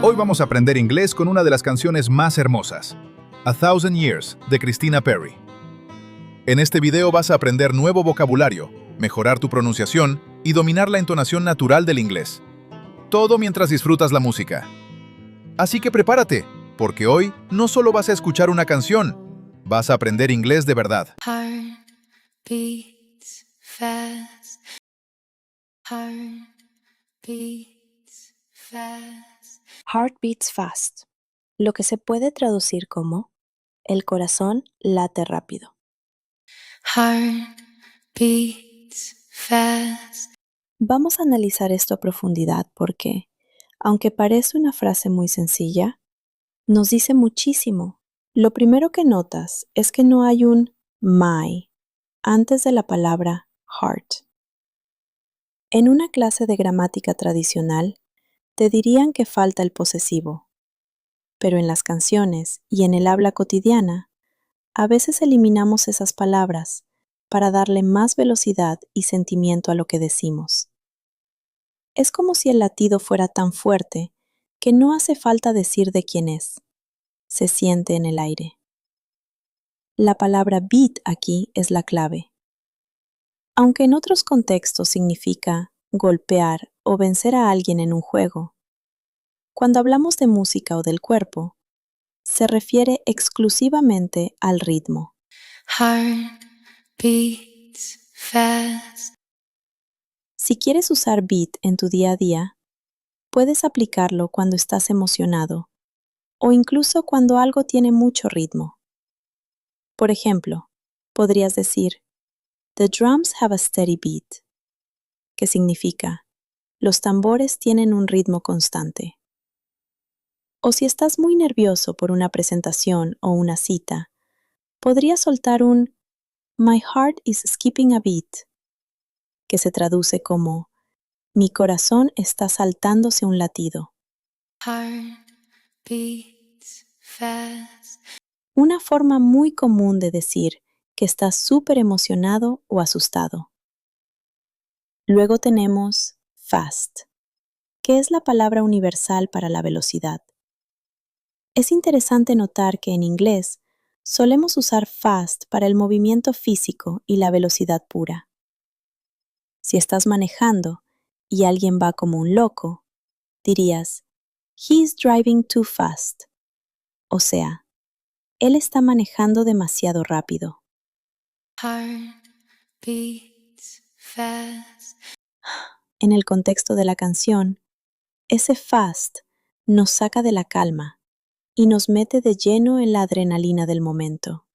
Hoy vamos a aprender inglés con una de las canciones más hermosas, A Thousand Years, de Christina Perri. En este video vas a aprender nuevo vocabulario, mejorar tu pronunciación y dominar la entonación natural del inglés. Todo mientras disfrutas la música. Así que prepárate, porque hoy no solo vas a escuchar una canción, vas a aprender inglés de verdad. Heart beats fast. Heart beats fast. Heart beats fast, lo que se puede traducir como el corazón late rápido. Heart beats fast. Vamos a analizar esto a profundidad porque, aunque parece una frase muy sencilla, nos dice muchísimo. Lo primero que notas es que no hay un my antes de la palabra heart. En una clase de gramática tradicional, te dirían que falta el posesivo, pero en las canciones y en el habla cotidiana, a veces eliminamos esas palabras para darle más velocidad y sentimiento a lo que decimos. Es como si el latido fuera tan fuerte que no hace falta decir de quién es. Se siente en el aire. La palabra beat aquí es la clave. Aunque en otros contextos significa golpear o vencer a alguien en un juego, cuando hablamos de música o del cuerpo, se refiere exclusivamente al ritmo. Heart beats fast. Si quieres usar beat en tu día a día, puedes aplicarlo cuando estás emocionado o incluso cuando algo tiene mucho ritmo. Por ejemplo, podrías decir, The drums have a steady beat, que significa, los tambores tienen un ritmo constante. O si estás muy nervioso por una presentación o una cita, podrías soltar un My heart is skipping a beat, que se traduce como mi corazón está saltándose un latido. Heart beats fast. Una forma muy común de decir que estás súper emocionado o asustado. Luego tenemos fast, que es la palabra universal para la velocidad. Es interesante notar que en inglés solemos usar fast para el movimiento físico y la velocidad pura. Si estás manejando y alguien va como un loco, dirías, He's driving too fast. O sea, él está manejando demasiado rápido. Heart beats fast. En el contexto de la canción, ese fast nos saca de la calma y nos mete de lleno en la adrenalina del momento.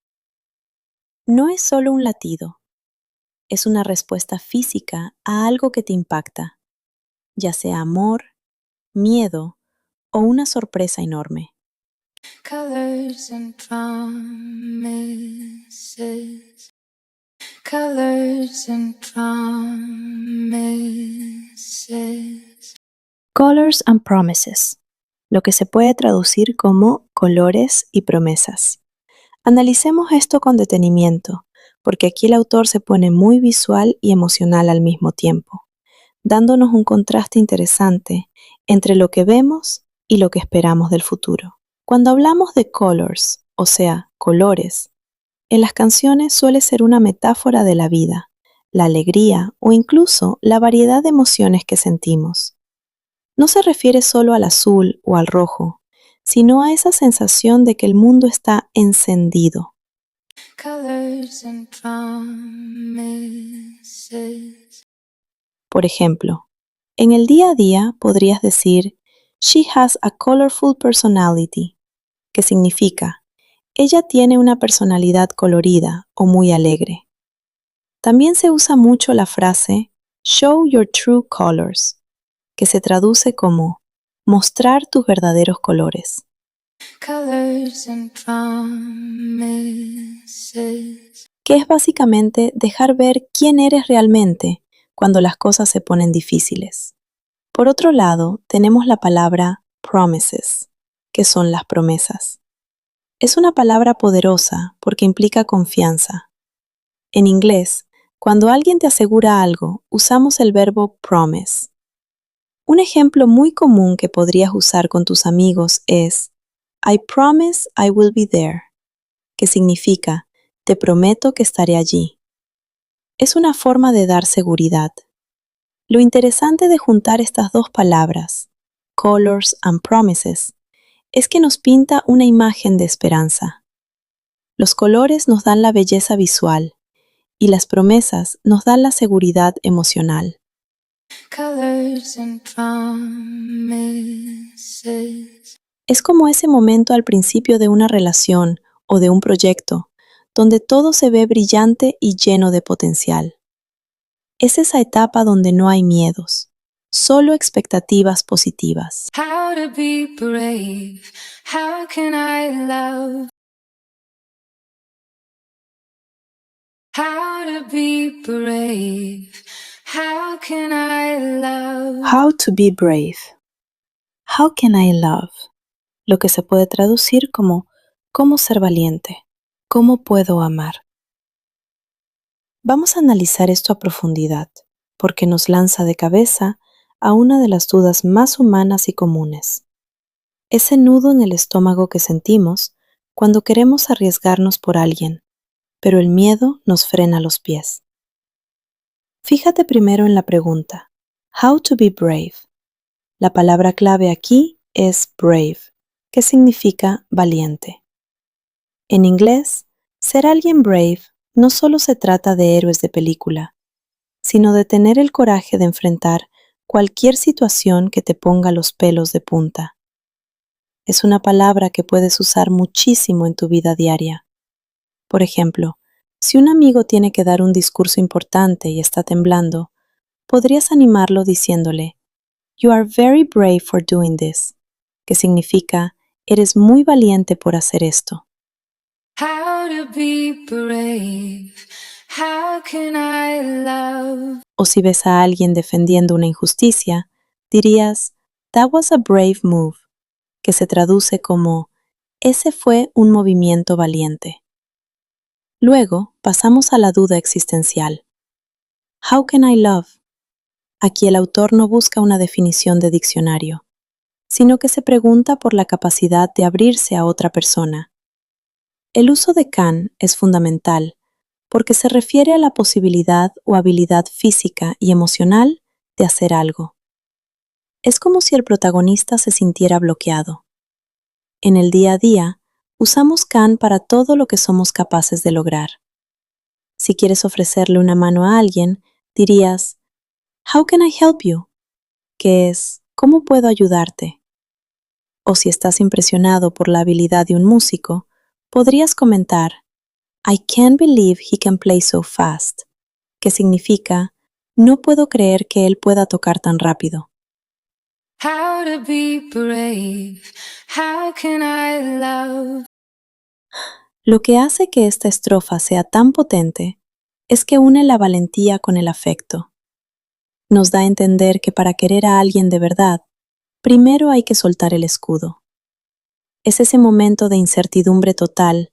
No es solo un latido, es una respuesta física a algo que te impacta, ya sea amor, miedo o una sorpresa enorme. Colors and promises. Colors and promises. Colors and promises, lo que se puede traducir como colores y promesas. Analicemos esto con detenimiento, porque aquí el autor se pone muy visual y emocional al mismo tiempo, dándonos un contraste interesante entre lo que vemos y lo que esperamos del futuro. Cuando hablamos de colors, o sea, colores, en las canciones suele ser una metáfora de la vida, la alegría o incluso la variedad de emociones que sentimos. No se refiere solo al azul o al rojo, sino a esa sensación de que el mundo está encendido. Colors and promises. Por ejemplo, en el día a día podrías decir, She has a colorful personality, que significa, ella tiene una personalidad colorida o muy alegre. También se usa mucho la frase, Show your true colors, que se traduce como, mostrar tus verdaderos colores. Colors and promises. Que es básicamente dejar ver quién eres realmente cuando las cosas se ponen difíciles. Por otro lado, tenemos la palabra promises, que son las promesas. Es una palabra poderosa porque implica confianza. En inglés, cuando alguien te asegura algo, usamos el verbo promise. Un ejemplo muy común que podrías usar con tus amigos es I promise I will be there, que significa te prometo que estaré allí. Es una forma de dar seguridad. Lo interesante de juntar estas dos palabras, colors and promises, es que nos pinta una imagen de esperanza. Los colores nos dan la belleza visual y las promesas nos dan la seguridad emocional. colors and promises. Es como ese momento al principio de una relación o de un proyecto, donde todo se ve brillante y lleno de potencial. Es esa etapa donde no hay miedos, solo expectativas positivas. How to be brave, how can I love? How to be brave, how can I love? How to be brave. How can I love? Lo que se puede traducir como ¿cómo ser valiente? ¿Cómo puedo amar? Vamos a analizar esto a profundidad, porque nos lanza de cabeza a una de las dudas más humanas y comunes. Ese nudo en el estómago que sentimos cuando queremos arriesgarnos por alguien, pero el miedo nos frena los pies. Fíjate primero en la pregunta, how to be brave. La palabra clave aquí es brave, que significa valiente. En inglés, ser alguien brave no solo se trata de héroes de película, sino de tener el coraje de enfrentar cualquier situación que te ponga los pelos de punta. Es una palabra que puedes usar muchísimo en tu vida diaria. Por ejemplo, si un amigo tiene que dar un discurso importante y está temblando, podrías animarlo diciéndole, You are very brave for doing this, que significa, eres muy valiente por hacer esto. How to be brave, how can I love? O si ves a alguien defendiendo una injusticia, dirías, That was a brave move, que se traduce como, ese fue un movimiento valiente. Luego pasamos a la duda existencial. How can I love? Aquí el autor no busca una definición de diccionario, sino que se pregunta por la capacidad de abrirse a otra persona. El uso de can es fundamental porque se refiere a la posibilidad o habilidad física y emocional de hacer algo. Es como si el protagonista se sintiera bloqueado. En el día a día, usamos can para todo lo que somos capaces de lograr. Si quieres ofrecerle una mano a alguien, dirías, How can I help you? Que es, ¿cómo puedo ayudarte? O si estás impresionado por la habilidad de un músico, podrías comentar, I can't believe he can play so fast, que significa, no puedo creer que él pueda tocar tan rápido. How to be brave, how can I love? Lo que hace que esta estrofa sea tan potente es que une la valentía con el afecto. Nos da a entender que para querer a alguien de verdad, primero hay que soltar el escudo. Es ese momento de incertidumbre total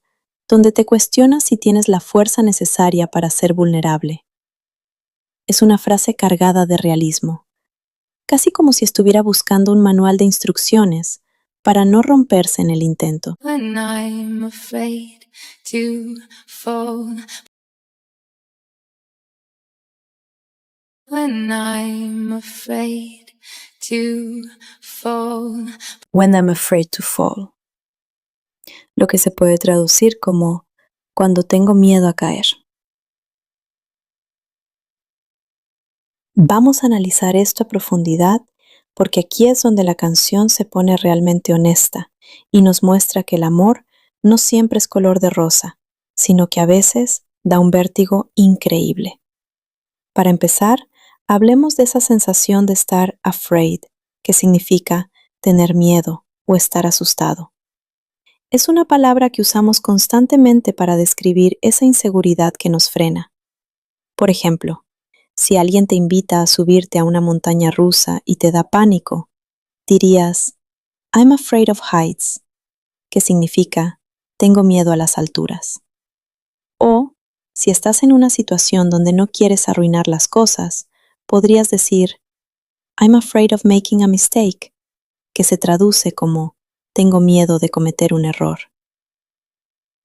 donde te cuestionas si tienes la fuerza necesaria para ser vulnerable. Es una frase cargada de realismo, casi como si estuviera buscando un manual de instrucciones para no romperse en el intento. When I'm afraid to fall. When I'm afraid to fall. When I'm afraid to fall. Lo que se puede traducir como cuando tengo miedo a caer. Vamos a analizar esto a profundidad porque aquí es donde la canción se pone realmente honesta y nos muestra que el amor no siempre es color de rosa, sino que a veces da un vértigo increíble. Para empezar, hablemos de esa sensación de estar afraid, que significa tener miedo o estar asustado. Es una palabra que usamos constantemente para describir esa inseguridad que nos frena. Por ejemplo, si alguien te invita a subirte a una montaña rusa y te da pánico, dirías, I'm afraid of heights, que significa, tengo miedo a las alturas. O, si estás en una situación donde no quieres arruinar las cosas, podrías decir, I'm afraid of making a mistake, que se traduce como tengo miedo de cometer un error.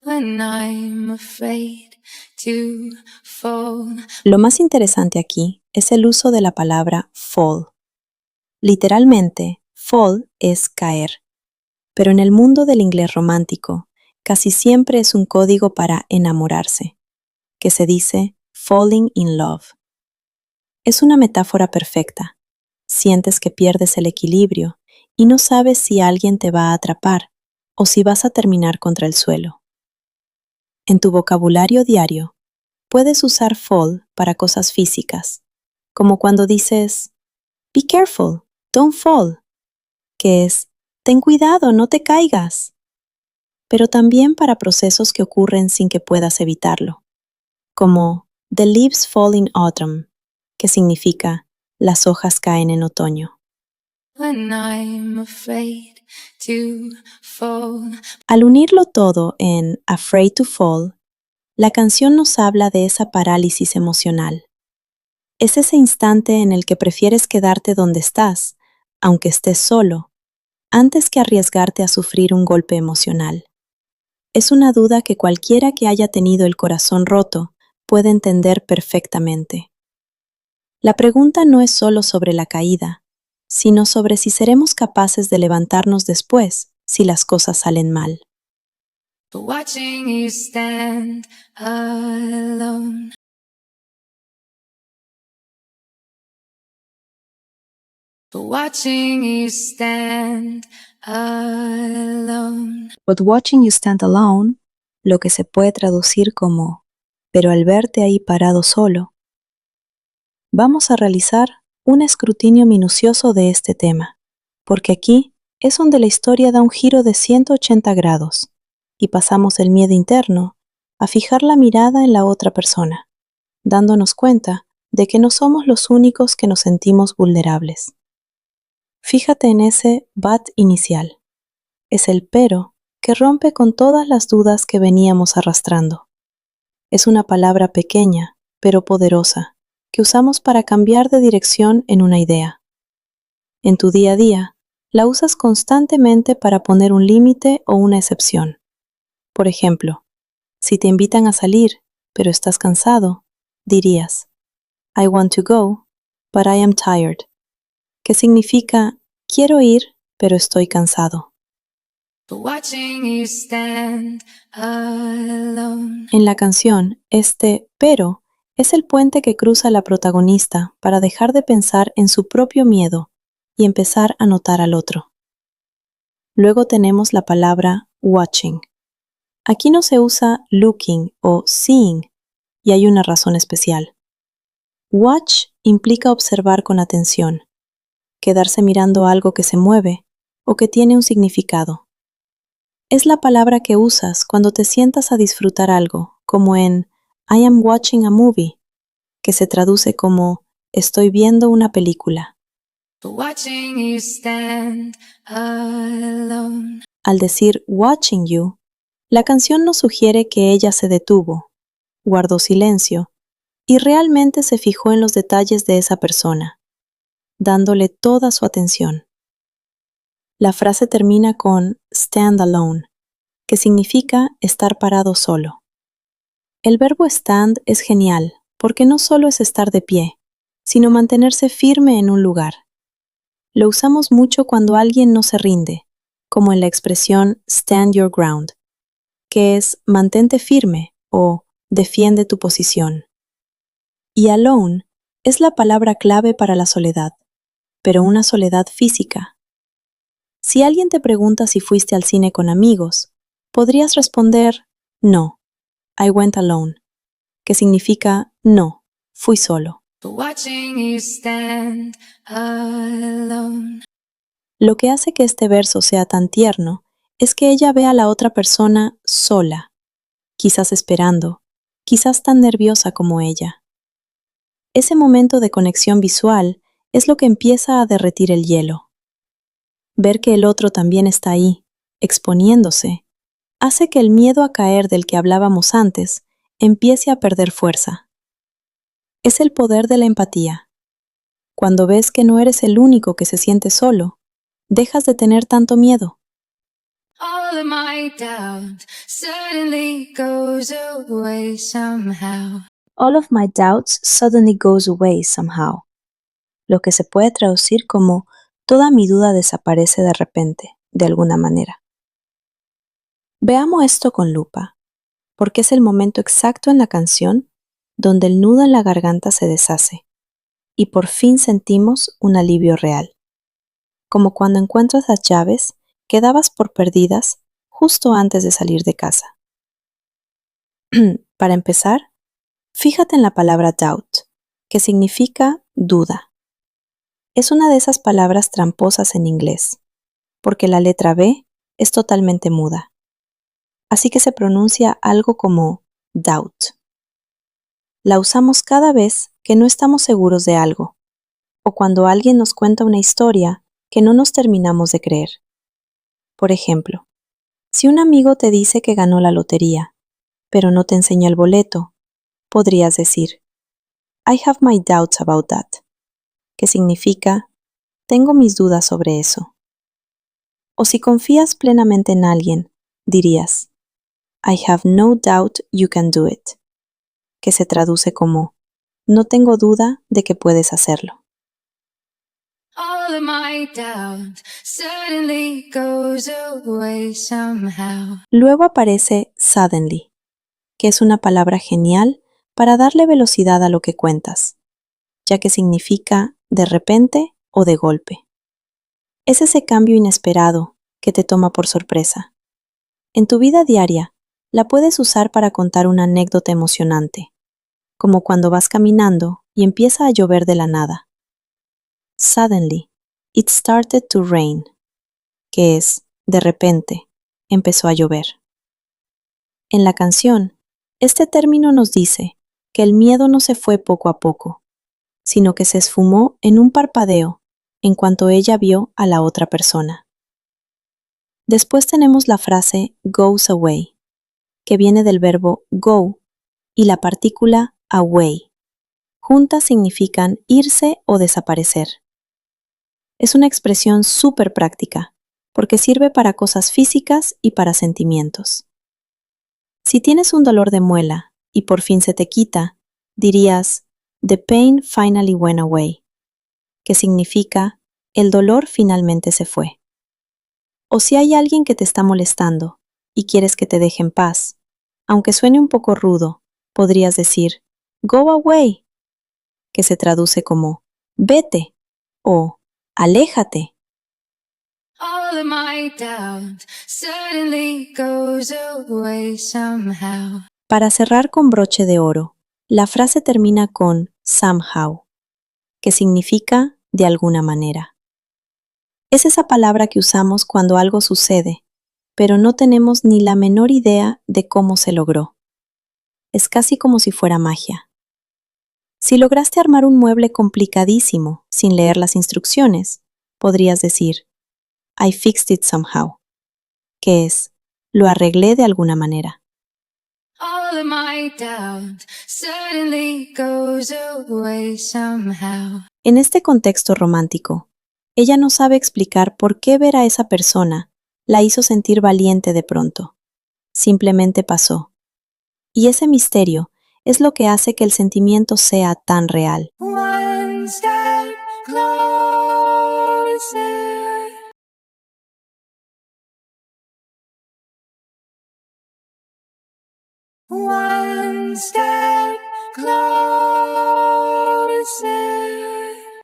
When I'm afraid to fall. Lo más interesante aquí es el uso de la palabra fall. Literalmente, fall es caer, pero en el mundo del inglés romántico, casi siempre es un código para enamorarse, que se dice falling in love. Es una metáfora perfecta. Sientes que pierdes el equilibrio y no sabes si alguien te va a atrapar o si vas a terminar contra el suelo. En tu vocabulario diario, puedes usar fall para cosas físicas, como cuando dices, be careful, don't fall, que es, ten cuidado, no te caigas. Pero también para procesos que ocurren sin que puedas evitarlo, como the leaves fall in autumn, que significa las hojas caen en otoño. When I'm afraid to fall. Al unirlo todo en Afraid to Fall, la canción nos habla de esa parálisis emocional. Es ese instante en el que prefieres quedarte donde estás, aunque estés solo, antes que arriesgarte a sufrir un golpe emocional. Es una duda que cualquiera que haya tenido el corazón roto puede entender perfectamente. La pregunta no es solo sobre la caída, sino sobre si seremos capaces de levantarnos después si las cosas salen mal. But watching you stand alone. But watching you stand alone. But watching you stand alone, lo que se puede traducir como, pero al verte ahí parado solo, vamos a realizar un escrutinio minucioso de este tema, porque aquí es donde la historia da un giro de 180 grados y pasamos del miedo interno a fijar la mirada en la otra persona, dándonos cuenta de que no somos los únicos que nos sentimos vulnerables. Fíjate en ese but inicial. Es el pero que rompe con todas las dudas que veníamos arrastrando. Es una palabra pequeña, pero poderosa, que usamos para cambiar de dirección en una idea. En tu día a día, la usas constantemente para poner un límite o una excepción. Por ejemplo, si te invitan a salir, pero estás cansado, dirías, I want to go, but I am tired, que significa, quiero ir, pero estoy cansado. But watching you stand alone. En la canción, este pero es el puente que cruza la protagonista para dejar de pensar en su propio miedo y empezar a notar al otro. Luego tenemos la palabra watching. Aquí no se usa looking o seeing, y hay una razón especial. Watch implica observar con atención, quedarse mirando algo que se mueve o que tiene un significado. Es la palabra que usas cuando te sientas a disfrutar algo, como en I am watching a movie, que se traduce como estoy viendo una película. But watching you stand alone. Al decir watching you, la canción nos sugiere que ella se detuvo, guardó silencio y realmente se fijó en los detalles de esa persona, dándole toda su atención. La frase termina con stand alone, que significa estar parado solo. El verbo stand es genial porque no solo es estar de pie, sino mantenerse firme en un lugar. Lo usamos mucho cuando alguien no se rinde, como en la expresión stand your ground, que es mantente firme o defiende tu posición. Y alone es la palabra clave para la soledad, pero una soledad física. Si alguien te pregunta si fuiste al cine con amigos, podrías responder, no, I went alone, que significa no, fui solo. But watching you stand alone. Lo que hace que este verso sea tan tierno es que ella ve a la otra persona sola, quizás esperando, quizás tan nerviosa como ella. Ese momento de conexión visual es lo que empieza a derretir el hielo. Ver que el otro también está ahí, exponiéndose, hace que el miedo a caer del que hablábamos antes empiece a perder fuerza. Es el poder de la empatía. Cuando ves que no eres el único que se siente solo, dejas de tener tanto miedo. All of my doubt suddenly goes away somehow. All of my doubts suddenly goes away somehow, lo que se puede traducir como toda mi duda desaparece de repente, de alguna manera. Veamos esto con lupa, porque es el momento exacto en la canción donde el nudo en la garganta se deshace y por fin sentimos un alivio real, como cuando encuentras las llaves que dabas por perdidas justo antes de salir de casa. Para empezar, fíjate en la palabra doubt, que significa duda. Es una de esas palabras tramposas en inglés, porque la letra B es totalmente muda. Así que se pronuncia algo como doubt. La usamos cada vez que no estamos seguros de algo, o cuando alguien nos cuenta una historia que no nos terminamos de creer. Por ejemplo, si un amigo te dice que ganó la lotería, pero no te enseña el boleto, podrías decir, I have my doubts about that, que significa, tengo mis dudas sobre eso. O si confías plenamente en alguien, dirías, I have no doubt you can do it, que se traduce como, no tengo duda de que puedes hacerlo. All of my doubt suddenly goes away somehow. Luego aparece suddenly, que es una palabra genial para darle velocidad a lo que cuentas, ya que significa de repente o de golpe. Es ese cambio inesperado que te toma por sorpresa. En tu vida diaria, la puedes usar para contar una anécdota emocionante, como cuando vas caminando y empieza a llover de la nada. Suddenly, it started to rain, que es, de repente, empezó a llover. En la canción, este término nos dice que el miedo no se fue poco a poco, sino que se esfumó en un parpadeo en cuanto ella vio a la otra persona. Después tenemos la frase goes away, que viene del verbo go y la partícula away. Juntas significan irse o desaparecer. Es una expresión súper práctica, porque sirve para cosas físicas y para sentimientos. Si tienes un dolor de muela y por fin se te quita, dirías, the pain finally went away, que significa, el dolor finalmente se fue. O si hay alguien que te está molestando y quieres que te deje en paz, aunque suene un poco rudo, podrías decir, go away, que se traduce como, vete o aléjate. All of my doubt suddenly goes away somehow. Para cerrar con broche de oro, la frase termina con somehow, que significa de alguna manera. Es esa palabra que usamos cuando algo sucede, pero no tenemos ni la menor idea de cómo se logró. Es casi como si fuera magia. Si lograste armar un mueble complicadísimo sin leer las instrucciones, podrías decir, I fixed it somehow, que es, lo arreglé de alguna manera. All of my doubt suddenly goes away somehow. En este contexto romántico, ella no sabe explicar por qué ver a esa persona la hizo sentir valiente de pronto. Simplemente pasó. Y ese misterio es lo que hace que el sentimiento sea tan real. One step closer. One step closer.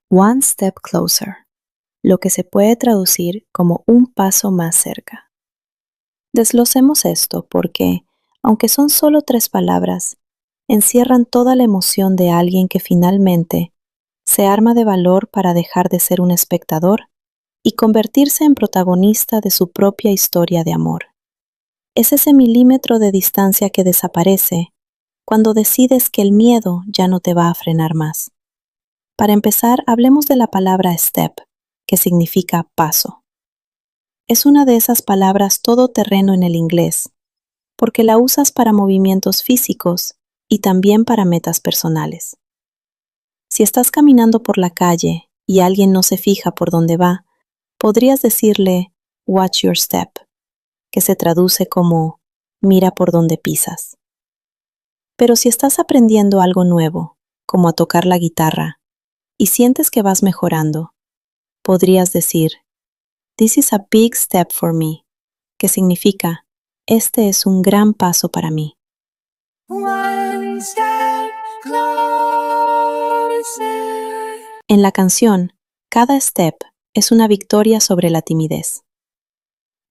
One step closer, lo que se puede traducir como un paso más cerca. Desglosemos esto porque, aunque son solo 3 palabras, encierran toda la emoción de alguien que finalmente se arma de valor para dejar de ser un espectador y convertirse en protagonista de su propia historia de amor. Es ese milímetro de distancia que desaparece cuando decides que el miedo ya no te va a frenar más. Para empezar, hablemos de la palabra step, que significa paso. Es una de esas palabras todoterreno en el inglés, porque la usas para movimientos físicos y también para metas personales. Si estás caminando por la calle y alguien no se fija por dónde va, podrías decirle watch your step, que se traduce como mira por dónde pisas. Pero si estás aprendiendo algo nuevo, como a tocar la guitarra, y sientes que vas mejorando, podrías decir this is a big step for me, que significa este es un gran paso para mí. One step closer. En la canción, cada step es una victoria sobre la timidez.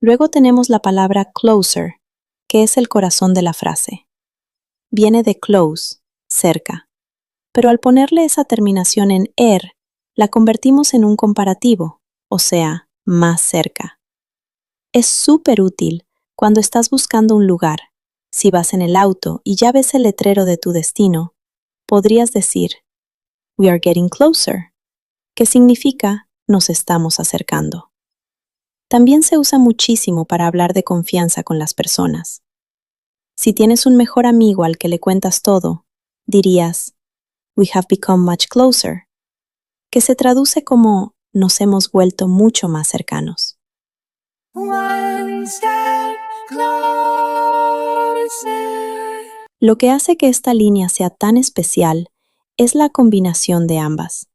Luego tenemos la palabra closer, que es el corazón de la frase. Viene de close, cerca, pero al ponerle esa terminación en er, la convertimos en un comparativo, o sea, más cerca. Es súper útil cuando estás buscando un lugar. Si vas en el auto y ya ves el letrero de tu destino, podrías decir we are getting closer, que significa nos estamos acercando. También se usa muchísimo para hablar de confianza con las personas. Si tienes un mejor amigo al que le cuentas todo, dirías we have become much closer, que se traduce como nos hemos vuelto mucho más cercanos. One step closer. Lo que hace que esta línea sea tan especial es la combinación de ambas.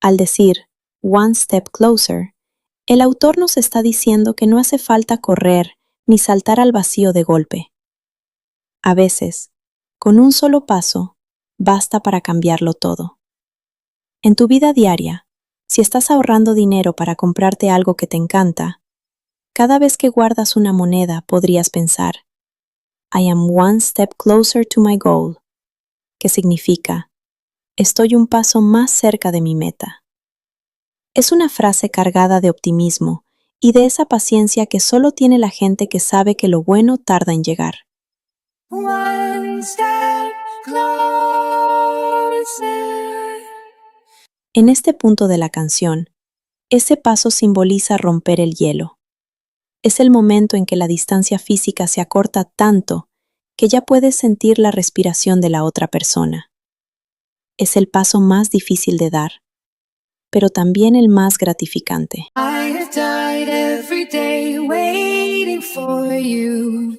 Al decir one step closer, el autor nos está diciendo que no hace falta correr ni saltar al vacío de golpe. A veces, con un solo paso, basta para cambiarlo todo. En tu vida diaria, si estás ahorrando dinero para comprarte algo que te encanta, cada vez que guardas una moneda podrías pensar I am one step closer to my goal, que significa estoy un paso más cerca de mi meta. Es una frase cargada de optimismo y de esa paciencia que solo tiene la gente que sabe que lo bueno tarda en llegar. One step closer. En este punto de la canción, ese paso simboliza romper el hielo. Es el momento en que la distancia física se acorta tanto que ya puedes sentir la respiración de la otra persona. Es el paso más difícil de dar, pero también el más gratificante. I have died every day waiting for you.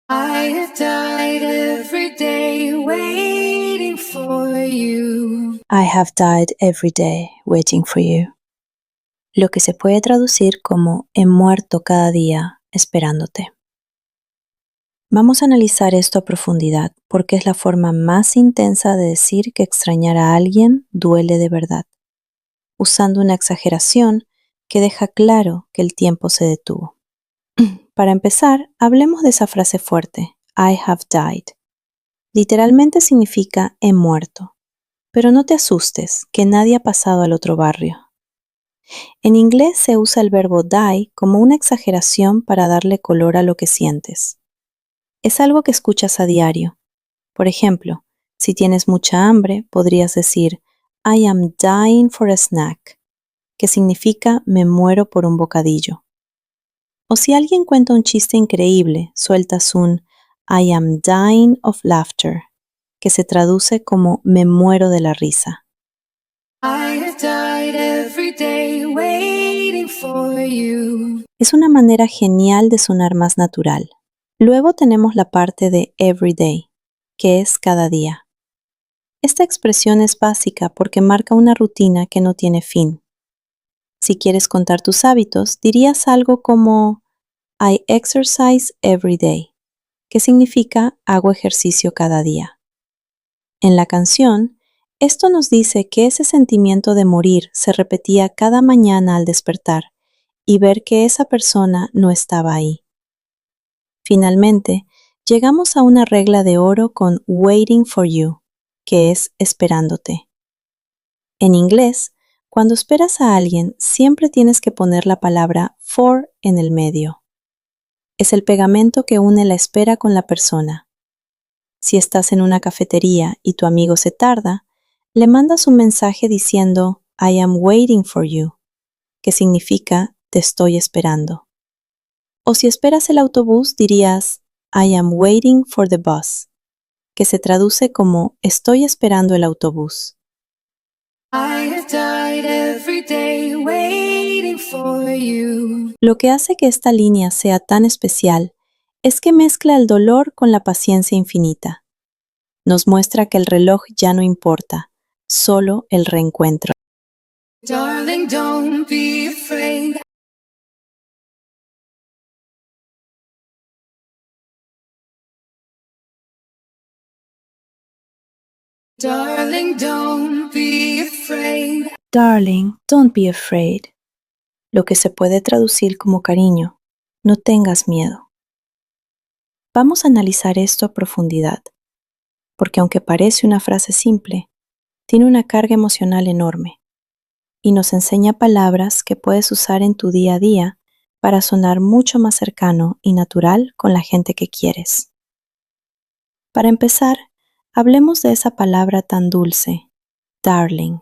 I have died every day waiting for you. I have died every day waiting for you. Lo que se puede traducir como he muerto cada día esperándote. Vamos a analizar esto a profundidad porque es la forma más intensa de decir que extrañar a alguien duele de verdad, usando una exageración que deja claro que el tiempo se detuvo. Para empezar, hablemos de esa frase fuerte, I have died. Literalmente significa he muerto, pero no te asustes que nadie ha pasado al otro barrio. En inglés se usa el verbo die como una exageración para darle color a lo que sientes. Es algo que escuchas a diario. Por ejemplo, si tienes mucha hambre, podrías decir I am dying for a snack, que significa me muero por un bocadillo. O si alguien cuenta un chiste increíble, sueltas un I am dying of laughter, que se traduce como me muero de la risa. I have died every day waiting for you. Es una manera genial de sonar más natural. Luego tenemos la parte de every day, que es cada día. Esta expresión es básica porque marca una rutina que no tiene fin. Si quieres contar tus hábitos, dirías algo como I exercise every day, que significa hago ejercicio cada día. En la canción, esto nos dice que ese sentimiento de morir se repetía cada mañana al despertar y ver que esa persona no estaba ahí. Finalmente, llegamos a una regla de oro con waiting for you, que es esperándote. En inglés, cuando esperas a alguien, siempre tienes que poner la palabra for en el medio. Es el pegamento que une la espera con la persona. Si estás en una cafetería y tu amigo se tarda, le mandas un mensaje diciendo I am waiting for you, que significa te estoy esperando. O si esperas el autobús, dirías I am waiting for the bus, que se traduce como estoy esperando el autobús. I have died every day waiting for you. Lo que hace que esta línea sea tan especial es que mezcla el dolor con la paciencia infinita. Nos muestra que el reloj ya no importa, solo el reencuentro. Darling, don't be afraid. Darling, don't be afraid. Darling, don't be afraid. Lo que se puede traducir como cariño, no tengas miedo. Vamos a analizar esto a profundidad, porque aunque parece una frase simple, tiene una carga emocional enorme y nos enseña palabras que puedes usar en tu día a día para sonar mucho más cercano y natural con la gente que quieres. Para empezar, hablemos de esa palabra tan dulce, darling.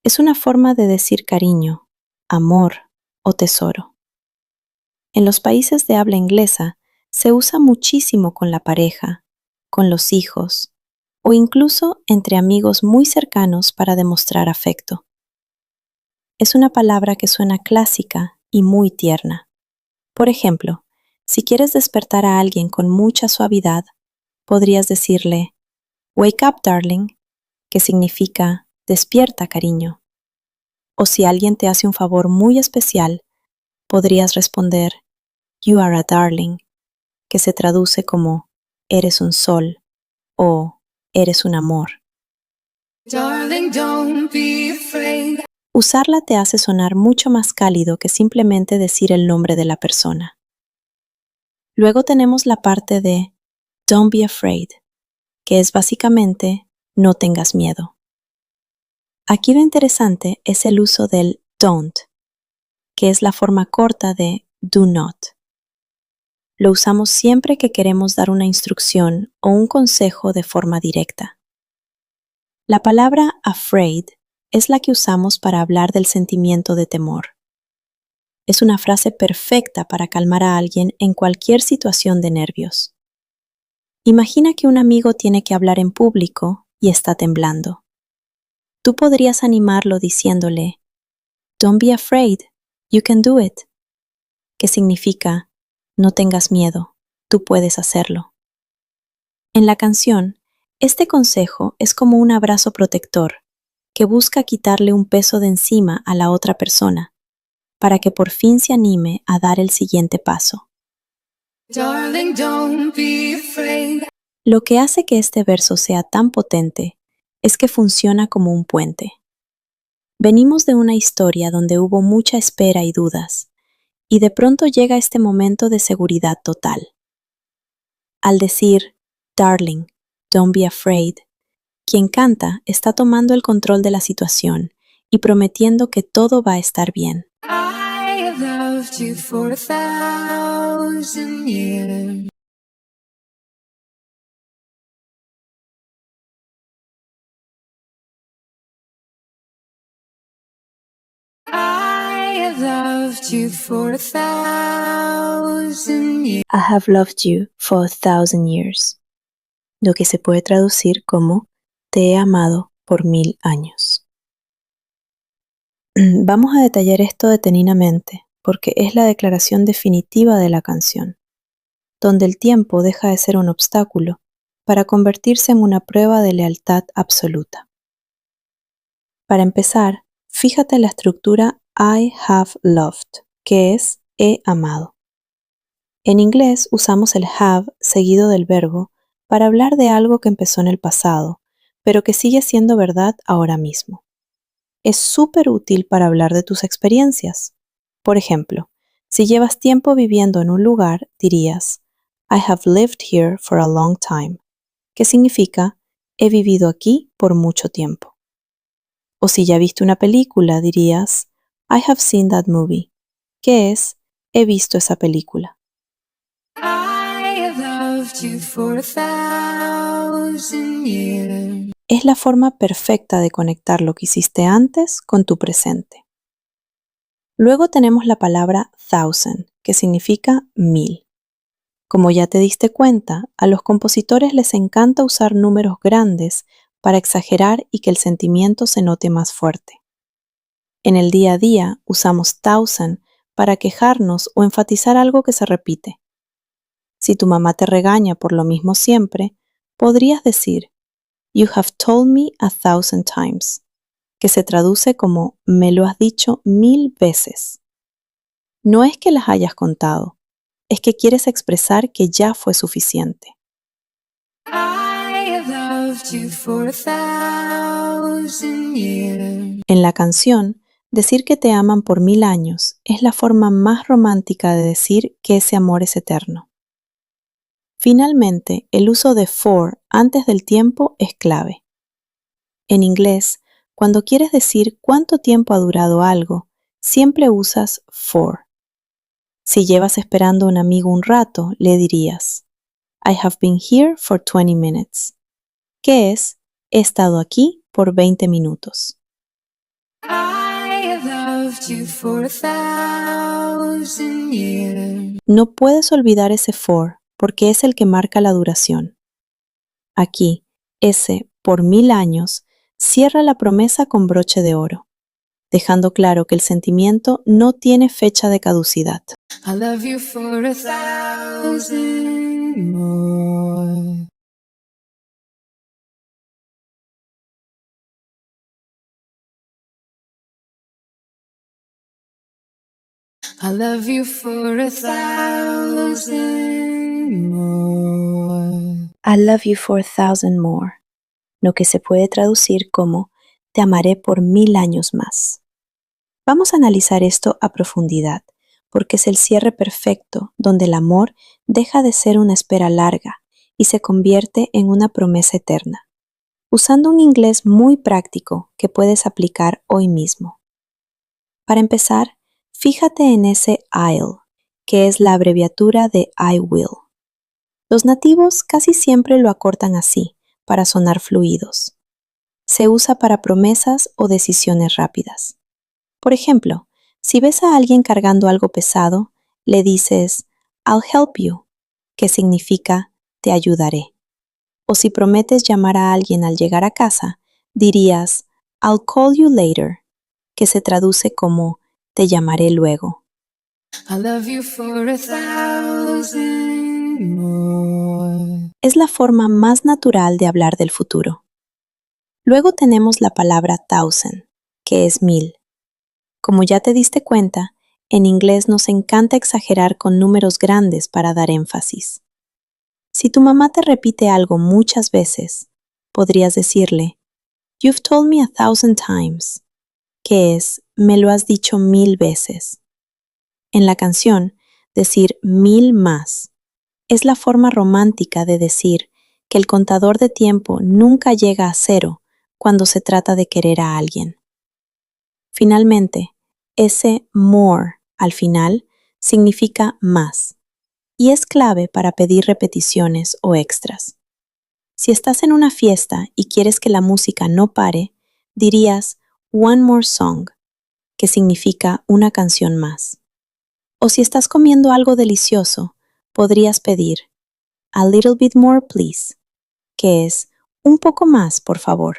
Es una forma de decir cariño, amor o tesoro. En los países de habla inglesa se usa muchísimo con la pareja, con los hijos o incluso entre amigos muy cercanos para demostrar afecto. Es una palabra que suena clásica y muy tierna. Por ejemplo, si quieres despertar a alguien con mucha suavidad, podrías decirle Wake up, darling, que significa despierta, cariño. O si alguien te hace un favor muy especial, podrías responder You are a darling, que se traduce como eres un sol o eres un amor. Darling, don't be afraid. Usarla te hace sonar mucho más cálido que simplemente decir el nombre de la persona. Luego tenemos la parte de Don't be afraid, que es básicamente no tengas miedo. Aquí lo interesante es el uso del don't, que es la forma corta de do not. Lo usamos siempre que queremos dar una instrucción o un consejo de forma directa. La palabra afraid es la que usamos para hablar del sentimiento de temor. Es una frase perfecta para calmar a alguien en cualquier situación de nervios. Imagina que un amigo tiene que hablar en público y está temblando. Tú podrías animarlo diciéndole, Don't be afraid, you can do it, que significa, no tengas miedo, tú puedes hacerlo. En la canción, este consejo es como un abrazo protector que busca quitarle un peso de encima a la otra persona para que por fin se anime a dar el siguiente paso. Darling, don't be afraid. Lo que hace que este verso sea tan potente es que funciona como un puente. Venimos de una historia donde hubo mucha espera y dudas, y de pronto llega este momento de seguridad total. Al decir, Darling, don't be afraid, quien canta está tomando el control de la situación y prometiendo que todo va a estar bien. I have loved you for 1,000 years. I have loved you for 1,000 years. I have loved you for 1,000 years, lo que se puede traducir como te he amado por 1,000 años. Vamos a detallar esto detenidamente, porque es la declaración definitiva de la canción, donde el tiempo deja de ser un obstáculo para convertirse en una prueba de lealtad absoluta. Para empezar, fíjate en la estructura I have loved, que es he amado. En inglés usamos el have seguido del verbo para hablar de algo que empezó en el pasado, pero que sigue siendo verdad ahora mismo. Es súper útil para hablar de tus experiencias. Por ejemplo, si llevas tiempo viviendo en un lugar, dirías I have lived here for a long time, que significa he vivido aquí por mucho tiempo. O si ya viste una película, dirías I have seen that movie, que es he visto esa película. I have loved you for 1,000 years. Es la forma perfecta de conectar lo que hiciste antes con tu presente. Luego tenemos la palabra thousand, que significa 1000. Como ya te diste cuenta, a los compositores les encanta usar números grandes para exagerar y que el sentimiento se note más fuerte. En el día a día usamos thousand para quejarnos o enfatizar algo que se repite. Si tu mamá te regaña por lo mismo siempre, podrías decir, "You have told me 1000 times", que se traduce como "me lo has dicho 1000 veces". No es que las hayas contado, es que quieres expresar que ya fue suficiente. I have loved you for 1,000 years. En la canción, decir que te aman por 1000 años es la forma más romántica de decir que ese amor es eterno. Finalmente, el uso de for antes del tiempo es clave. En inglés, cuando quieres decir cuánto tiempo ha durado algo, siempre usas for. Si llevas esperando a un amigo un rato, le dirías, I have been here for 20 minutes, que es, he estado aquí por 20 minutos. I have loved you for 1,000 years. No puedes olvidar ese for porque es el que marca la duración. Aquí, ese por 1000 años cierra la promesa con broche de oro, dejando claro que el sentimiento no tiene fecha de caducidad. I love you for 1,000 more. I love you for 1,000 more. I love you for 1000 more, lo que se puede traducir como te amaré por 1000 años más. Vamos a analizar esto a profundidad, porque es el cierre perfecto donde el amor deja de ser una espera larga y se convierte en una promesa eterna, usando un inglés muy práctico que puedes aplicar hoy mismo. Para empezar, fíjate en ese I'll, que es la abreviatura de I will. Los nativos casi siempre lo acortan así, para sonar fluidos. Se usa para promesas o decisiones rápidas. Por ejemplo, si ves a alguien cargando algo pesado, le dices, I'll help you, que significa te ayudaré. O si prometes llamar a alguien al llegar a casa, dirías, I'll call you later, que se traduce como te llamaré luego. I love you for 1,000 more. Es la forma más natural de hablar del futuro. Luego tenemos la palabra thousand, que es 1000. Como ya te diste cuenta, en inglés nos encanta exagerar con números grandes para dar énfasis. Si tu mamá te repite algo muchas veces, podrías decirle, You've told me 1000 times, que es, me lo has dicho 1000 veces. En la canción, decir 1000 más es la forma romántica de decir que el contador de tiempo nunca llega a cero cuando se trata de querer a alguien. Finalmente, ese more al final significa más y es clave para pedir repeticiones o extras. Si estás en una fiesta y quieres que la música no pare, dirías one more song, que significa una canción más. O si estás comiendo algo delicioso, podrías pedir a little bit more please, que es un poco más, por favor.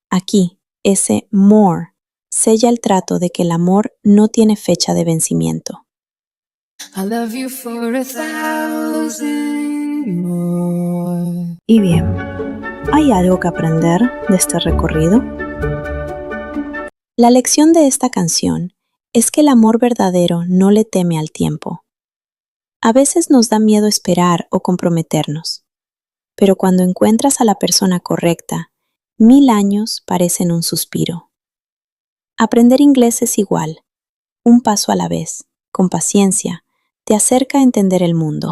Aquí, ese more sella el trato de que el amor no tiene fecha de vencimiento. I love you for 1,000 more. Y bien, ¿hay algo que aprender de este recorrido? La lección de esta canción es que el amor verdadero no le teme al tiempo. A veces nos da miedo esperar o comprometernos, pero cuando encuentras a la persona correcta, 1000 años parecen un suspiro. Aprender inglés es igual, un paso a la vez, con paciencia, te acerca a entender el mundo.